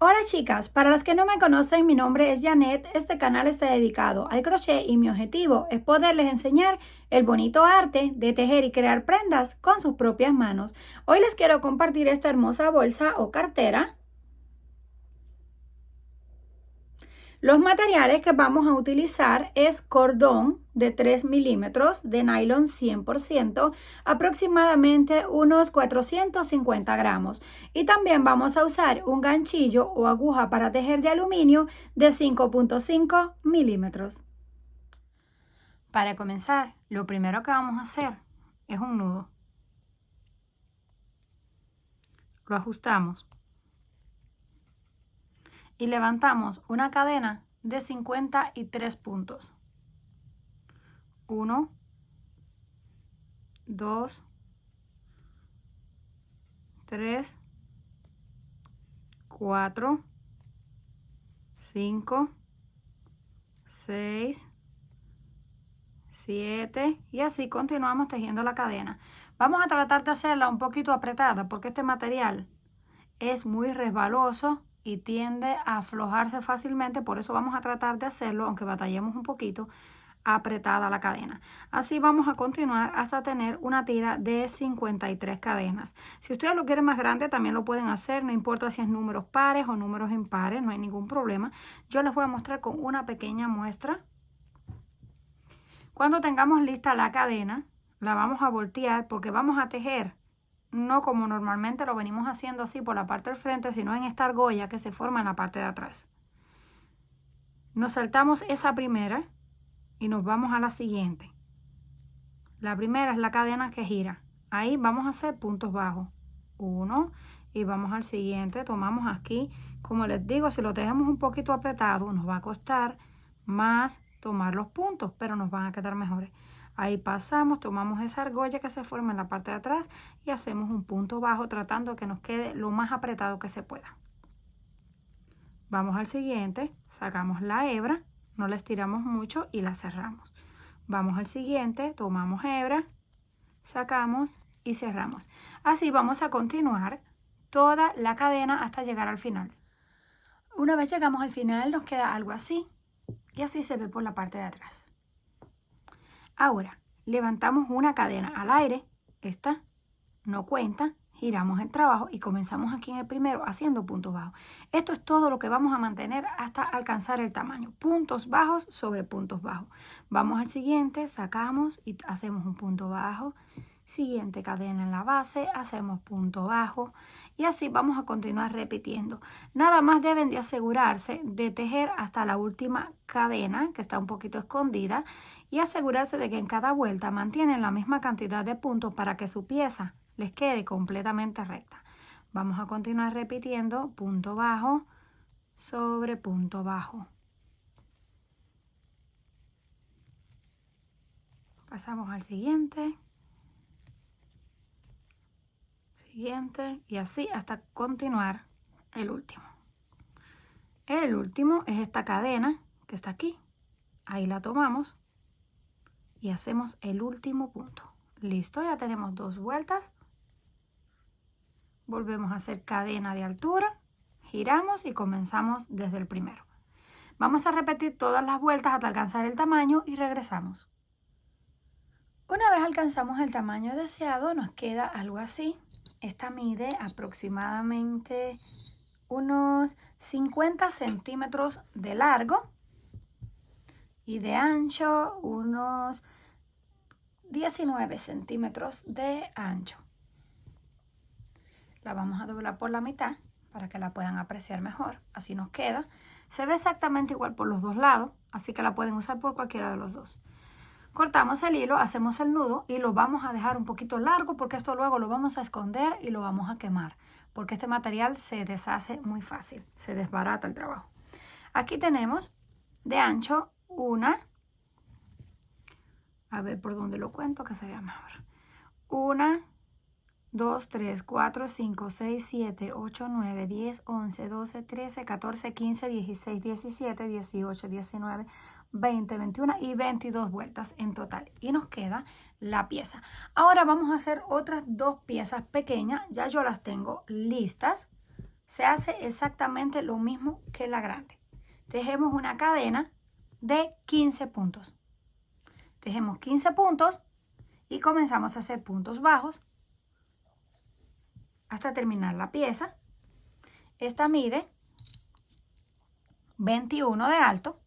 Hola chicas, para las que no me conocen, mi nombre es Janet. Este canal está dedicado al crochet y mi objetivo es poderles enseñar el bonito arte de tejer y crear prendas con sus propias manos. Hoy les quiero compartir esta hermosa bolsa o cartera. Los materiales que vamos a utilizar es cordón de 3 milímetros de nylon 100%, aproximadamente unos 450 gramos. Y también vamos a usar un ganchillo o aguja para tejer de aluminio de 5.5 milímetros. Para comenzar, lo primero que vamos a hacer es un nudo. Lo ajustamos y levantamos una cadena de 53 puntos. 1, 2, 3, 4, 5, 6, 7 y así continuamos tejiendo la cadena. Vamos a tratar de hacerla un poquito apretada porque este material es muy resbaloso y tiende a aflojarse fácilmente, por eso vamos a tratar de hacerlo, aunque batallemos un poquito, apretada la cadena. Así vamos a continuar hasta tener una tira de 53 cadenas. Si ustedes lo quieren más grande también lo pueden hacer, no importa si es números pares o números impares, no hay ningún problema. Yo les voy a mostrar con una pequeña muestra. Cuando tengamos lista la cadena, la vamos a voltear porque vamos a tejer no como normalmente lo venimos haciendo así por la parte del frente, sino en esta argolla que se forma en la parte de atrás. Nos saltamos esa primera y nos vamos a la siguiente. La primera es la cadena que gira. Ahí vamos a hacer puntos bajos. 1 y vamos al siguiente. Tomamos aquí. Como les digo, si lo tejemos un poquito apretado, nos va a costar más tomar los puntos, pero nos van a quedar mejores. Ahí pasamos, tomamos esa argolla que se forma en la parte de atrás y hacemos un punto bajo tratando que nos quede lo más apretado que se pueda. Vamos al siguiente, sacamos la hebra, no la estiramos mucho y la cerramos. Vamos al siguiente, tomamos hebra, sacamos y cerramos. Así vamos a continuar toda la cadena hasta llegar al final. Una vez llegamos al final nos queda algo así y así se ve por la parte de atrás. Ahora, levantamos una cadena al aire, esta no cuenta, giramos el trabajo y comenzamos aquí en el primero haciendo puntos bajos. Esto es todo lo que vamos a mantener hasta alcanzar el tamaño. Puntos bajos sobre puntos bajos. Vamos al siguiente, sacamos y hacemos un punto bajo. Siguiente cadena en la base, hacemos punto bajo y así vamos a continuar repitiendo. Nada más deben de asegurarse de tejer hasta la última cadena que está un poquito escondida y asegurarse de que en cada vuelta mantienen la misma cantidad de puntos para que su pieza les quede completamente recta. Vamos a continuar repitiendo punto bajo sobre punto bajo. Pasamos al siguiente. Siguiente y así hasta continuar el último. El último es esta cadena que está aquí. Ahí la tomamos y hacemos el último punto. Listo, ya tenemos 2 vueltas. Volvemos a hacer cadena de altura, giramos y comenzamos desde el primero. Vamos a repetir todas las vueltas hasta alcanzar el tamaño y regresamos. Una vez alcanzamos el tamaño deseado, nos queda algo así. Esta mide aproximadamente unos 50 centímetros de largo y de ancho unos 19 centímetros de ancho. La vamos a doblar por la mitad para que la puedan apreciar mejor. Así nos queda. Se ve exactamente igual por los dos lados, así que la pueden usar por cualquiera de los dos. Cortamos el hilo, hacemos el nudo y lo vamos a dejar un poquito largo porque esto luego lo vamos a esconder y lo vamos a quemar. Porque este material se deshace muy fácil, se desbarata el trabajo. Aquí tenemos de ancho una, a ver por dónde lo cuento que se vea mejor. 1, 2, 3, 4, 5, 6, 7, 8, 9, 10, 11, 12, 13, 14, 15, 16, 17, 18, 19, 20, 21 y 22 vueltas en total. Y nos queda la pieza. Ahora vamos a hacer otras 2 piezas pequeñas. Ya yo las tengo listas. se hace exactamente lo mismo que la grande. Tejemos una cadena de 15 puntos. Tejemos 15 puntos y comenzamos a hacer puntos bajos hasta terminar la pieza. Esta mide 21 de alto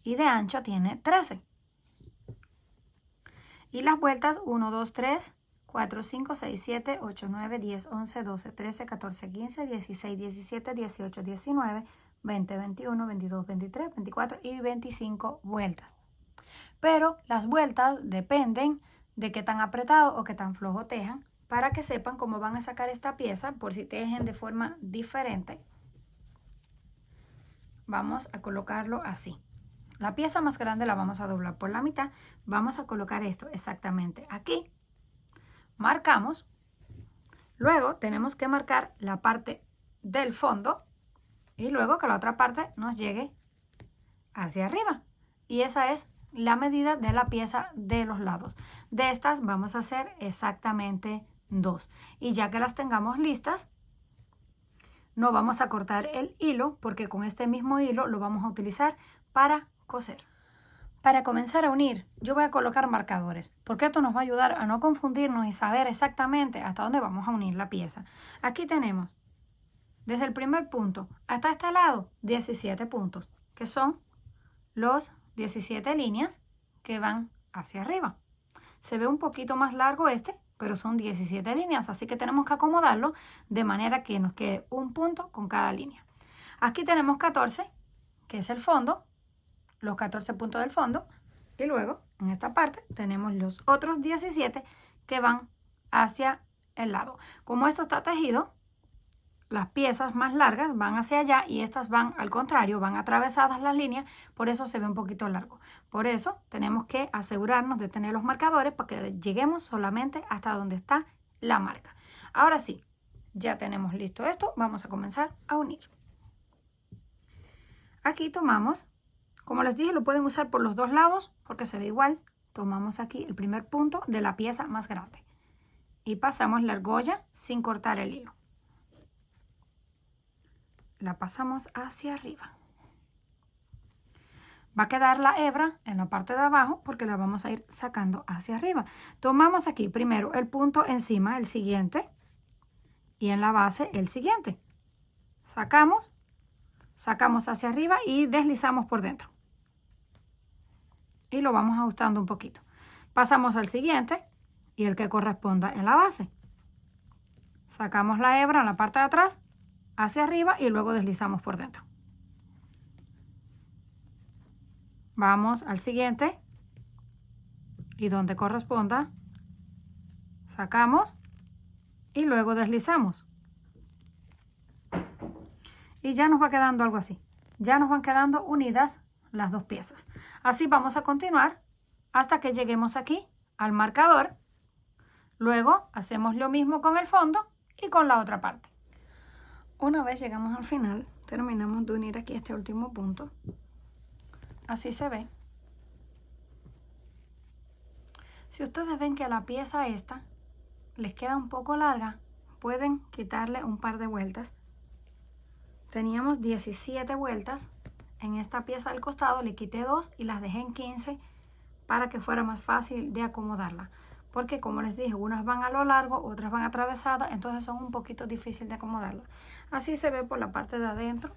y de ancho tiene 13. Y las vueltas 1, 2, 3, 4, 5, 6, 7, 8, 9, 10, 11, 12, 13, 14, 15, 16, 17, 18, 19, 20, 21, 22, 23, 24 y 25 vueltas. Pero las vueltas dependen de qué tan apretado o qué tan flojo tejan, para que sepan cómo van a sacar esta pieza por si tejen de forma diferente. Vamos a colocarlo así. La pieza más grande la vamos a doblar por la mitad. Vamos a colocar esto exactamente aquí. Marcamos. Luego tenemos que marcar la parte del fondo y luego que la otra parte nos llegue hacia arriba. Y esa es la medida de la pieza de los lados. De estas vamos a hacer exactamente 2. Y ya que las tengamos listas, no vamos a cortar el hilo porque con este mismo hilo lo vamos a utilizar para coser. Para comenzar a unir, yo voy a colocar marcadores, porque esto nos va a ayudar a no confundirnos y saber exactamente hasta dónde vamos a unir la pieza. Aquí tenemos, desde el primer punto hasta este lado, 17 puntos, que son los 17 líneas que van hacia arriba. Se ve un poquito más largo este, pero son 17 líneas, así que tenemos que acomodarlo de manera que nos quede un punto con cada línea. Aquí tenemos 14, que es el fondo, los 14 puntos del fondo, y luego en esta parte tenemos los otros 17 que van hacia el lado. Como esto está tejido, las piezas más largas van hacia allá y estas van al contrario, van atravesadas las líneas, por eso se ve un poquito largo. Por eso tenemos que asegurarnos de tener los marcadores para que lleguemos solamente hasta donde está la marca. Ahora sí, ya tenemos listo esto, vamos a comenzar a unir. Aquí tomamos, como les dije, lo pueden usar por los dos lados porque se ve igual. Tomamos aquí el primer punto de la pieza más grande y pasamos la argolla sin cortar el hilo. La pasamos hacia arriba. Va a quedar la hebra en la parte de abajo porque la vamos a ir sacando hacia arriba. Tomamos aquí primero el punto encima, el siguiente, y en la base el siguiente. Sacamos hacia arriba y deslizamos por dentro. Y lo vamos ajustando un poquito. Pasamos al siguiente y el que corresponda en la base. Sacamos la hebra en la parte de atrás, hacia arriba y luego deslizamos por dentro. Vamos al siguiente y donde corresponda sacamos y luego deslizamos. Y ya nos va quedando algo así. Ya nos van quedando unidas las dos piezas. Así vamos a continuar hasta que lleguemos aquí al marcador. Luego hacemos lo mismo con el fondo y con la otra parte. Una vez llegamos al final, terminamos de unir aquí este último punto. Así se ve. Si ustedes ven que la pieza esta les queda un poco larga, pueden quitarle un par de vueltas. Teníamos 17 vueltas en esta pieza del costado, le quité 2 y las dejé en 15 para que fuera más fácil de acomodarla. Porque como les dije, unas van a lo largo, otras van atravesadas, entonces son un poquito difíciles de acomodarlas. Así se ve por la parte de adentro.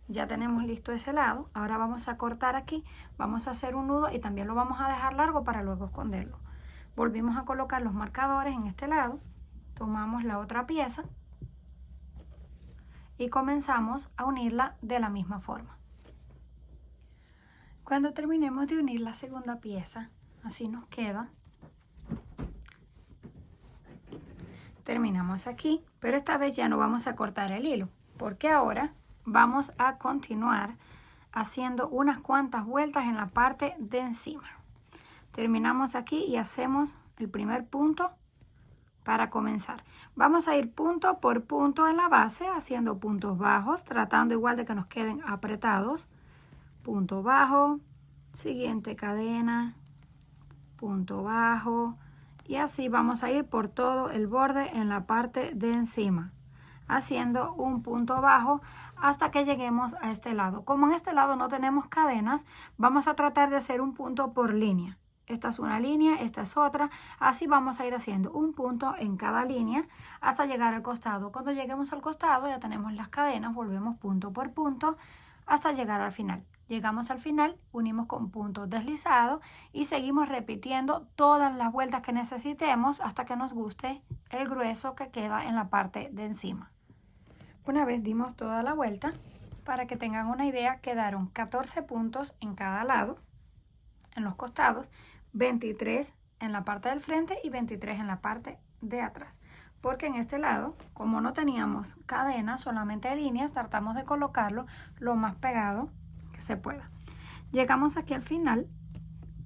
Ya tenemos listo ese lado. Ahora vamos a cortar aquí, vamos a hacer un nudo y también lo vamos a dejar largo para luego esconderlo. Volvimos a colocar los marcadores en este lado. Tomamos la otra pieza y comenzamos a unirla de la misma forma. Cuando terminemos de unir la segunda pieza, así nos queda. Terminamos aquí, pero esta vez ya no vamos a cortar el hilo, porque ahora vamos a continuar haciendo unas cuantas vueltas en la parte de encima. Terminamos aquí y hacemos el primer punto para comenzar. Vamos a ir punto por punto en la base, haciendo puntos bajos, tratando igual de que nos queden apretados. Punto bajo, siguiente cadena, punto bajo, y así vamos a ir por todo el borde en la parte de encima haciendo un punto bajo hasta que lleguemos a este lado. Como en este lado no tenemos cadenas, vamos a tratar de hacer un punto por línea. Esta es una línea, esta es otra. Así vamos a ir haciendo un punto en cada línea hasta llegar al costado. Cuando lleguemos al costado ya tenemos las cadenas, volvemos punto por punto hasta llegar al final. Llegamos al final, unimos con puntos deslizados y seguimos repitiendo todas las vueltas que necesitemos hasta que nos guste el grueso que queda en la parte de encima. Una vez dimos toda la vuelta, para que tengan una idea, quedaron 14 puntos en cada lado, en los costados, 23 en la parte del frente y 23 en la parte de atrás. Porque en este lado, como no teníamos cadenas, solamente líneas, tratamos de colocarlo lo más pegado que se pueda. Llegamos aquí al final.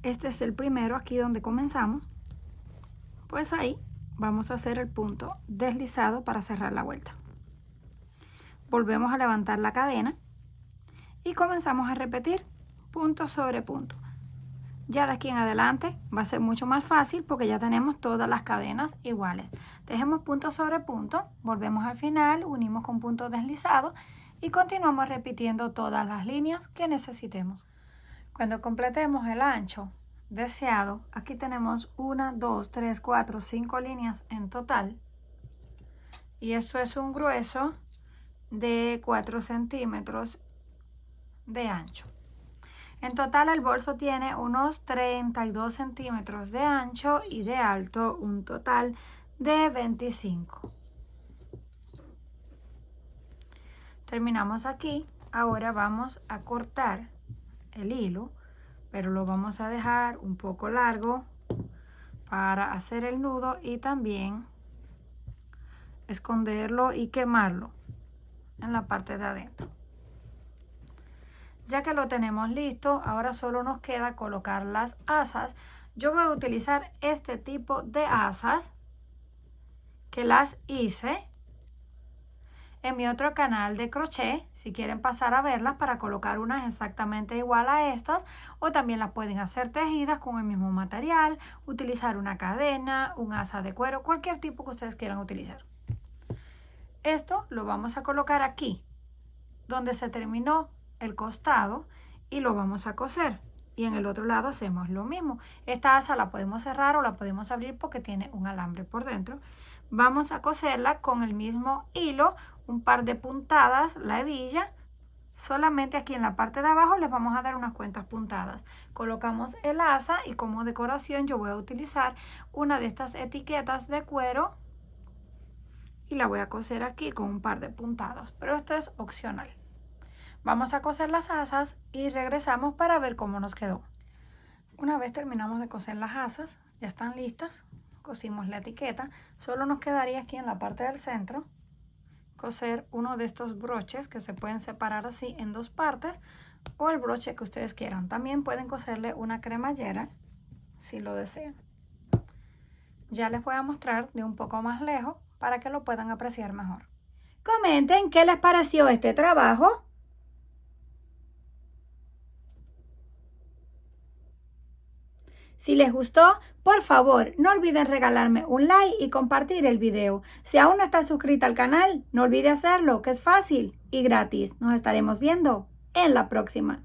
Este es el primero, aquí donde comenzamos. Pues ahí vamos a hacer el punto deslizado para cerrar la vuelta. Volvemos a levantar la cadena y comenzamos a repetir punto sobre punto. Ya de aquí en adelante va a ser mucho más fácil porque ya tenemos todas las cadenas iguales. Dejemos punto sobre punto, volvemos al final, unimos con punto deslizado y continuamos repitiendo todas las líneas que necesitemos. Cuando completemos el ancho deseado, aquí tenemos 1, 2, 3, 4, 5 líneas en total. Y esto es un grueso de 4 centímetros de ancho. En total el bolso tiene unos 32 centímetros de ancho y de alto, un total de 25. Terminamos aquí. Ahora vamos a cortar el hilo, pero lo vamos a dejar un poco largo para hacer el nudo y también esconderlo y quemarlo en la parte de adentro. Ya que lo tenemos listo, ahora solo nos queda colocar las asas. Yo voy a utilizar este tipo de asas que las hice en mi otro canal de crochet. Si quieren pasar a verlas para colocar unas exactamente igual a estas, o también las pueden hacer tejidas con el mismo material, utilizar una cadena, un asa de cuero, cualquier tipo que ustedes quieran utilizar. Esto lo vamos a colocar aquí, donde se terminó el costado, y lo vamos a coser. Y en el otro lado hacemos lo mismo. Esta asa la podemos cerrar o la podemos abrir porque tiene un alambre por dentro. Vamos a coserla con el mismo hilo, un par de puntadas, la hebilla. Solamente aquí en la parte de abajo les vamos a dar unas cuantas puntadas. Colocamos el asa y como decoración yo voy a utilizar una de estas etiquetas de cuero y la voy a coser aquí con un par de puntadas, pero esto es opcional. Vamos a coser las asas y regresamos para ver cómo nos quedó. Una vez terminamos de coser las asas, ya están listas. Cosimos la etiqueta. Solo nos quedaría aquí en la parte del centro coser uno de estos broches que se pueden separar así en dos partes, o el broche que ustedes quieran. También pueden coserle una cremallera si lo desean. Ya les voy a mostrar de un poco más lejos para que lo puedan apreciar mejor. Comenten qué les pareció este trabajo. Si les gustó, por favor, no olviden regalarme un like y compartir el video. Si aún no estás suscrita al canal, no olvide hacerlo, que es fácil y gratis. Nos estaremos viendo en la próxima.